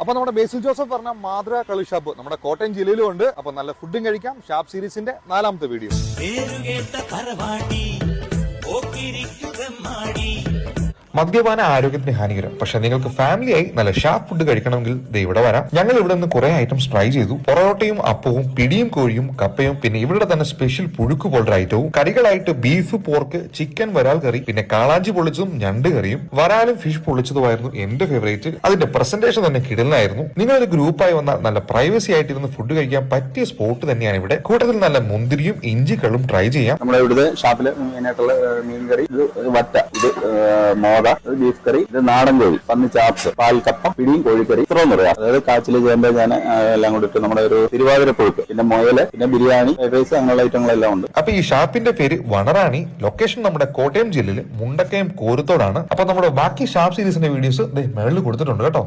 അപ്പൊ നമ്മുടെ ബേസിൽ ജോസഫ് പറഞ്ഞ മാതൃ കളി ഷാപ്പ് നമ്മുടെ കോട്ടയം ജില്ലയിലും ഉണ്ട്. അപ്പൊ നല്ല ഫുഡും കഴിക്കാം. ഷാപ്പ് സീരീസിന്റെ 4ാമത്തെ വീഡിയോ. മദ്യപാന ആരോഗ്യത്തിന് ഹാനികരം. പക്ഷെ നിങ്ങൾക്ക് ഫാമിലിയായി നല്ല ഷാപ്പ് ഫുഡ് കഴിക്കണമെങ്കിൽ ഇവിടെ വരാം. ഞങ്ങൾ ഇവിടെ നിന്ന് കുറെ ഐറ്റംസ് ട്രൈ ചെയ്തു. പൊറോട്ടയും അപ്പവും പിടിയും കോഴിയും കപ്പയും പിന്നെ ഇവിടെ തന്നെ സ്പെഷ്യൽ പുഴുക്ക് പോലൊരു ഐറ്റവും, കറികളായിട്ട് ബീഫ്, പോർക്ക്, ചിക്കൻ, വരാൽ കറി, പിന്നെ കാളാഞ്ചി പൊള്ളിച്ചതും ഞണ്ട് കറിയും വരാലും ഫിഷ് പൊള്ളിച്ചതുമായിരുന്നു എന്റെ ഫേവറേറ്റ്. അതിന്റെ പ്രസന്റേഷൻ തന്നെ കിടലായിരുന്നു. നിങ്ങളൊരു ഗ്രൂപ്പായി വന്നാൽ നല്ല പ്രൈവസി ആയിട്ടിരുന്ന് ഫുഡ് കഴിക്കാൻ പറ്റിയ സ്പോട്ട് തന്നെയാണ് ഇവിടെ. കൂട്ടത്തിൽ നല്ല മുന്തിരിയും ഇഞ്ചിക്കളും ട്രൈ ചെയ്യാം. നമ്മുടെ ഇവിടുത്തെ ഷാപ്പില് മെയിനായിട്ടുള്ള മീൻ കറി, ഇത് വറ്റ, ഇത് മോദ, ബീഫ് കറി, ഇത് നാടൻ കോഴി, പന്നി ചാപ്സ്, പാൽക്കപ്പ, പിടിയും കോഴിക്കറി, ഇത്രയും പറയാം. അതായത് കാച്ചില്, ചേമ്പ്, ഞാൻ എല്ലാം കൂടിയിട്ട് നമ്മുടെ ഒരു തിരുവാതിര പുഴുക്ക്, പിന്നെ മുയല്, പിന്നെ ബിരിയാണി, ഫ്രൈഡ് റൈസ്, അങ്ങനെയുള്ള ഐറ്റങ്ങളെല്ലാം ഉണ്ട്. അപ്പൊ ഈ ഷാപ്പിന്റെ പേര് വണറാണി. ലൊക്കേഷൻ നമ്മുടെ കോട്ടയം ജില്ലയിൽ മുണ്ടക്കയം കോരത്തോടാണ്. അപ്പൊ നമ്മുടെ ബാക്കി ഷാപ്പ് സീരീസിന്റെ വീഡിയോസ് മേളിൽ കൊടുത്തിട്ടുണ്ട് കേട്ടോ.